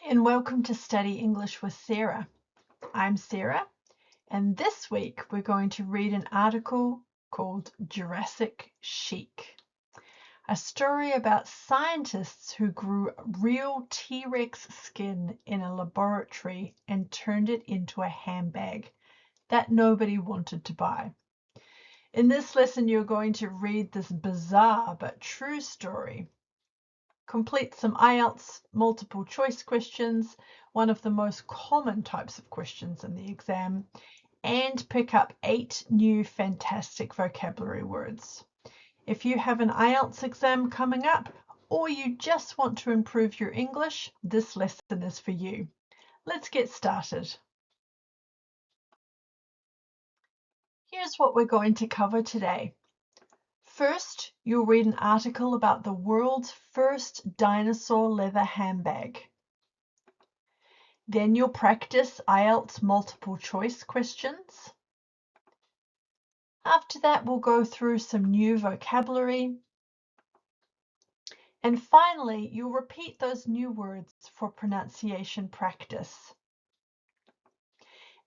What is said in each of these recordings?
And welcome to Study English with Sarah. I'm Sarah, and this week we're going to read an article called Jurassic Chic, a story about scientists who grew real T-Rex skin in a laboratory and turned it into a handbag that nobody wanted to buy. In this lesson, you're going to read this bizarre but true story. Complete some IELTS multiple choice questions, one of the most common types of questions in the exam, and pick up 8 new fantastic vocabulary words. If you have an IELTS exam coming up, or you just want to improve your English, this lesson is for you. Let's get started. Here's what we're going to cover today. First, you'll read an article about the world's first dinosaur leather handbag. Then you'll practice IELTS multiple choice questions. After that, we'll go through some new vocabulary. And finally, you'll repeat those new words for pronunciation practice.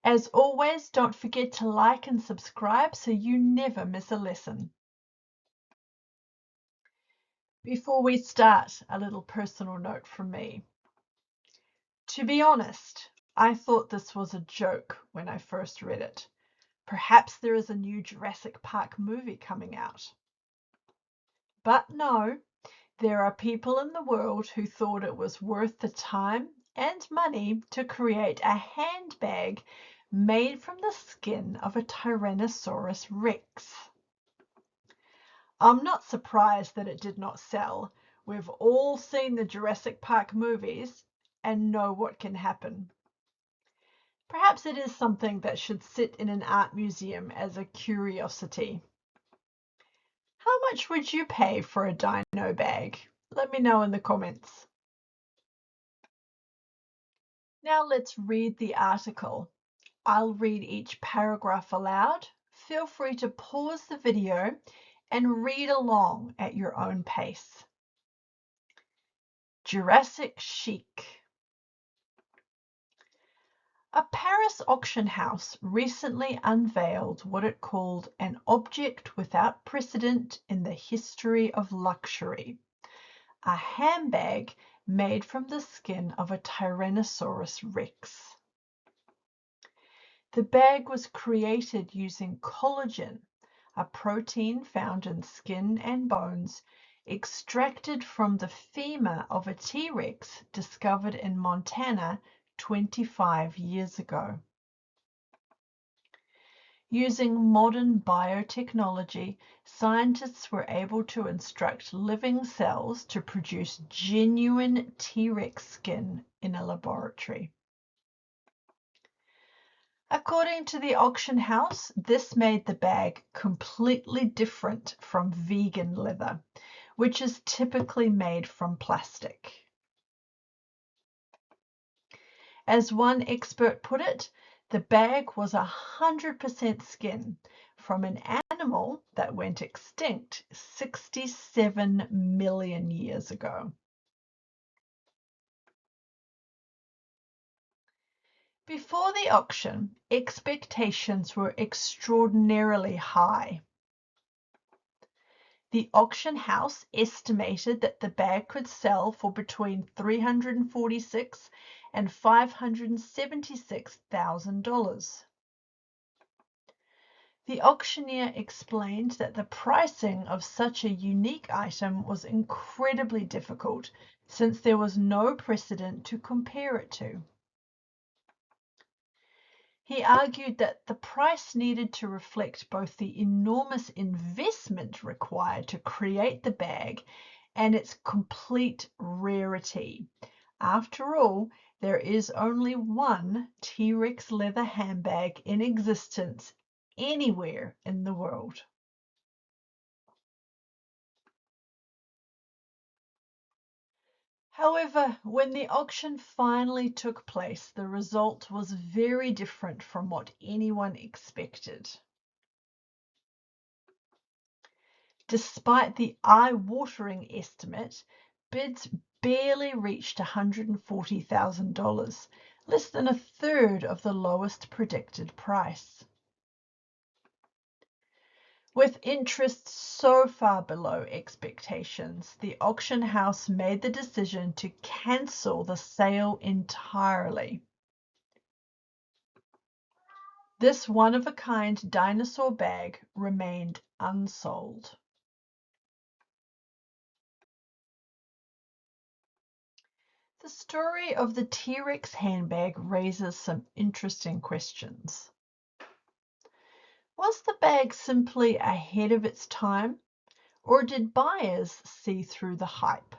As always, don't forget to like and subscribe so you never miss a lesson. Before we start, a little personal note from me. To be honest, I thought this was a joke when I first read it. Perhaps there is a new Jurassic Park movie coming out. But no, there are people in the world who thought it was worth the time and money to create a handbag made from the skin of a Tyrannosaurus Rex. I'm not surprised that it did not sell. We've all seen the Jurassic Park movies and know what can happen. Perhaps it is something that should sit in an art museum as a curiosity. How much would you pay for a dino bag? Let me know in the comments. Now let's read the article. I'll read each paragraph aloud. Feel free to pause the video and read along at your own pace. Jurassic Chic. A Paris auction house recently unveiled what it called an object without precedent in the history of luxury, a handbag made from the skin of a Tyrannosaurus Rex. The bag was created using collagen, a protein found in skin and bones, extracted from the femur of a T-Rex discovered in Montana 25 years ago. Using modern biotechnology, scientists were able to instruct living cells to produce genuine T-Rex skin in a laboratory. According to the auction house, this made the bag completely different from vegan leather, which is typically made from plastic. As one expert put it, the bag was 100% skin from an animal that went extinct 67 million years ago. Before the auction, expectations were extraordinarily high. The auction house estimated that the bag could sell for between $346,000 and $576,000. The auctioneer explained that the pricing of such a unique item was incredibly difficult since there was no precedent to compare it to. He argued that the price needed to reflect both the enormous investment required to create the bag and its complete rarity. After all, there is only one T-Rex leather handbag in existence anywhere in the world. However, when the auction finally took place, the result was very different from what anyone expected. Despite the eye-watering estimate, bids barely reached $140,000, less than a third of the lowest predicted price. With interest so far below expectations, the auction house made the decision to cancel the sale entirely. This one-of-a-kind dinosaur bag remained unsold. The story of the T-Rex handbag raises some interesting questions. Was the bag simply ahead of its time, or did buyers see through the hype?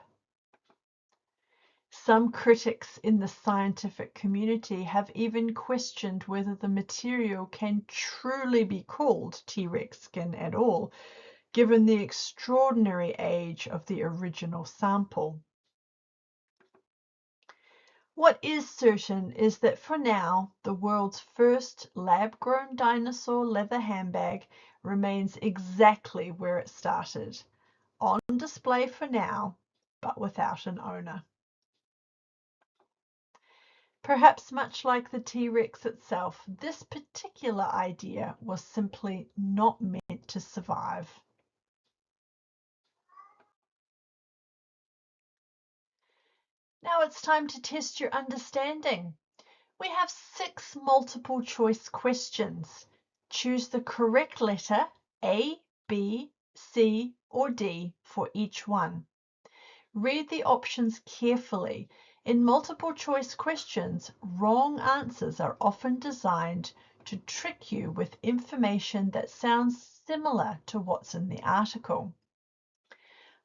Some critics in the scientific community have even questioned whether the material can truly be called T-Rex skin at all, given the extraordinary age of the original sample. What is certain is that for now, the world's first lab-grown dinosaur leather handbag remains exactly where it started, on display for now, but without an owner. Perhaps much like the T-Rex itself, this particular idea was simply not meant to survive. Now it's time to test your understanding. We have 6 multiple choice questions. Choose the correct letter A, B, C, or D for each one. Read the options carefully. In multiple choice questions, wrong answers are often designed to trick you with information that sounds similar to what's in the article.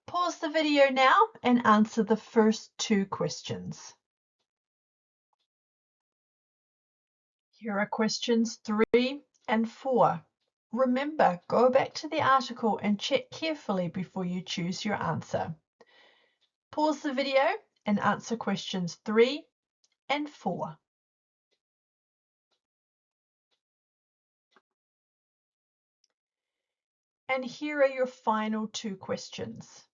Pause the video now and answer the first 2 questions. Here are questions 3 and 4. Remember, go back to the article and check carefully before you choose your answer. Pause the video and answer questions 3 and 4. And here are your final 2 questions.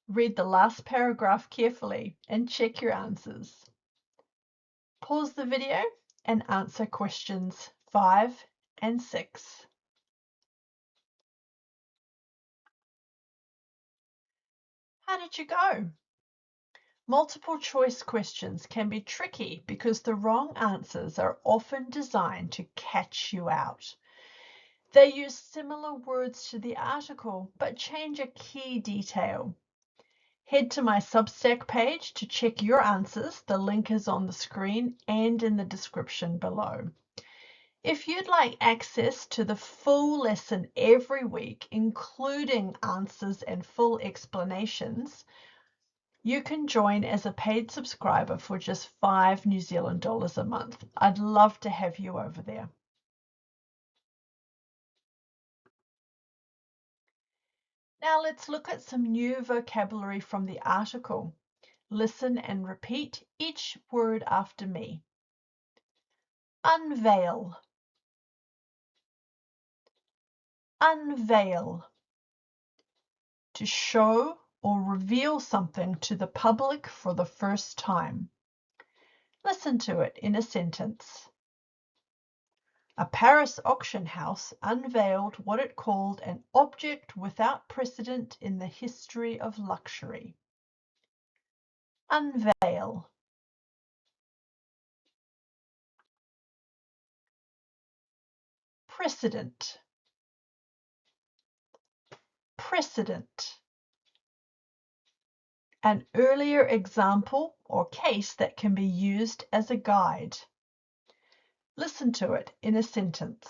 Read the last paragraph carefully and check your answers. Pause the video and answer questions 5 and 6. How did you go? Multiple choice questions can be tricky because the wrong answers are often designed to catch you out. They use similar words to the article, but change a key detail. Head to my Substack page to check your answers. The link is on the screen and in the description below. If you'd like access to the full lesson every week, including answers and full explanations, you can join as a paid subscriber for just $5 New Zealand a month. I'd love to have you over there. Now let's look at some new vocabulary from the article. Listen and repeat each word after me. Unveil. Unveil. To show or reveal something to the public for the first time. Listen to it in a sentence. A Paris auction house unveiled what it called an object without precedent in the history of luxury. Unveil. Precedent. Precedent. An earlier example or case that can be used as a guide. Listen to it in a sentence.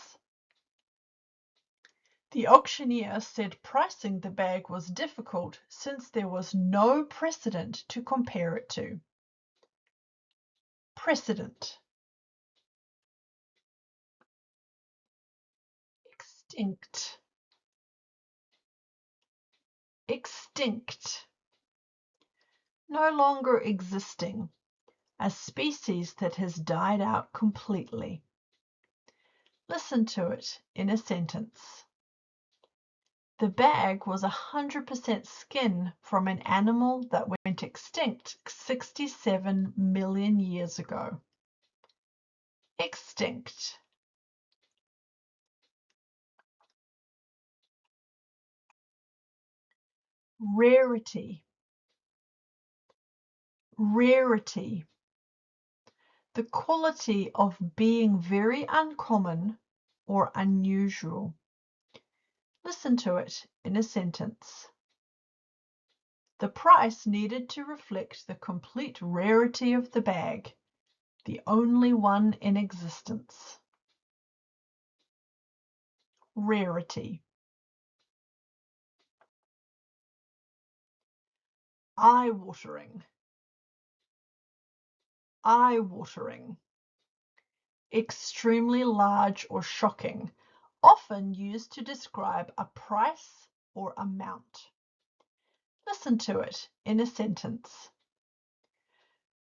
The auctioneer said pricing the bag was difficult since there was no precedent to compare it to. Precedent. Extinct. Extinct. No longer existing. A species that has died out completely. Listen to it in a sentence. The bag was 100% skin from an animal that went extinct 67 million years ago. Extinct. Rarity. Rarity. The quality of being very uncommon or unusual. Listen to it in a sentence. The price needed to reflect the complete rarity of the bag, the only one in existence. Rarity. Eye-watering. Eye-watering. Extremely large or shocking, often used to describe a price or amount. Listen to it in a sentence.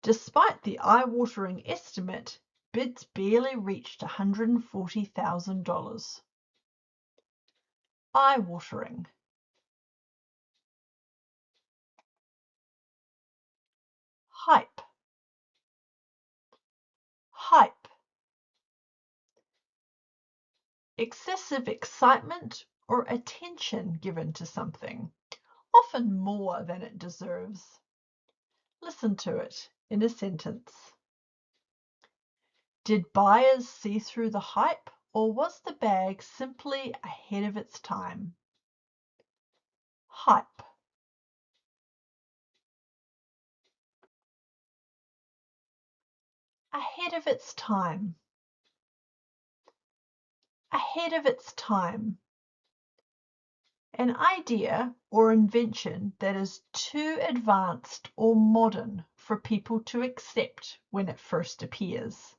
Despite the eye-watering estimate, bids barely reached $140,000. Eye-watering. Hype. Hype. Excessive excitement or attention given to something, often more than it deserves. Listen to it in a sentence. Did buyers see through the hype, or was the bag simply ahead of its time? Hype. Ahead of its time. Ahead of its time. An idea or invention that is too advanced or modern for people to accept when it first appears.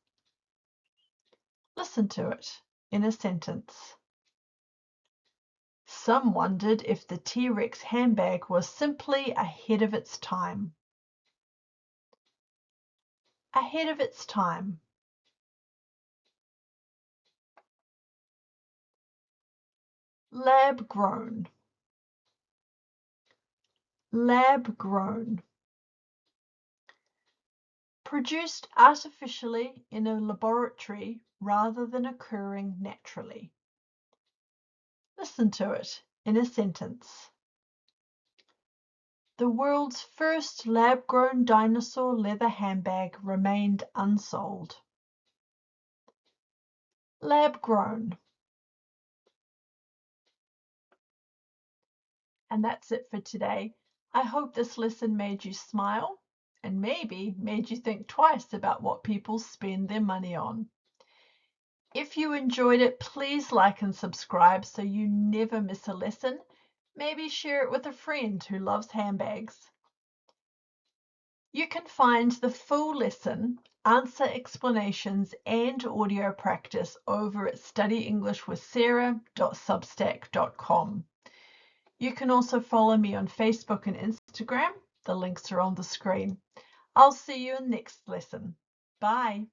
Listen to it in a sentence. Some wondered if the T-Rex handbag was simply ahead of its time. Ahead of its time. Lab grown. Lab grown. Produced artificially in a laboratory rather than occurring naturally. Listen to it in a sentence. The world's first lab-grown dinosaur leather handbag remained unsold. Lab-grown. And that's it for today. I hope this lesson made you smile and maybe made you think twice about what people spend their money on. If you enjoyed it, please like and subscribe so you never miss a lesson. Maybe share it with a friend who loves handbags. You can find the full lesson, answer explanations, and audio practice over at studyenglishwithsarah.substack.com. You can also follow me on Facebook and Instagram. The links are on the screen. I'll see you in the next lesson. Bye.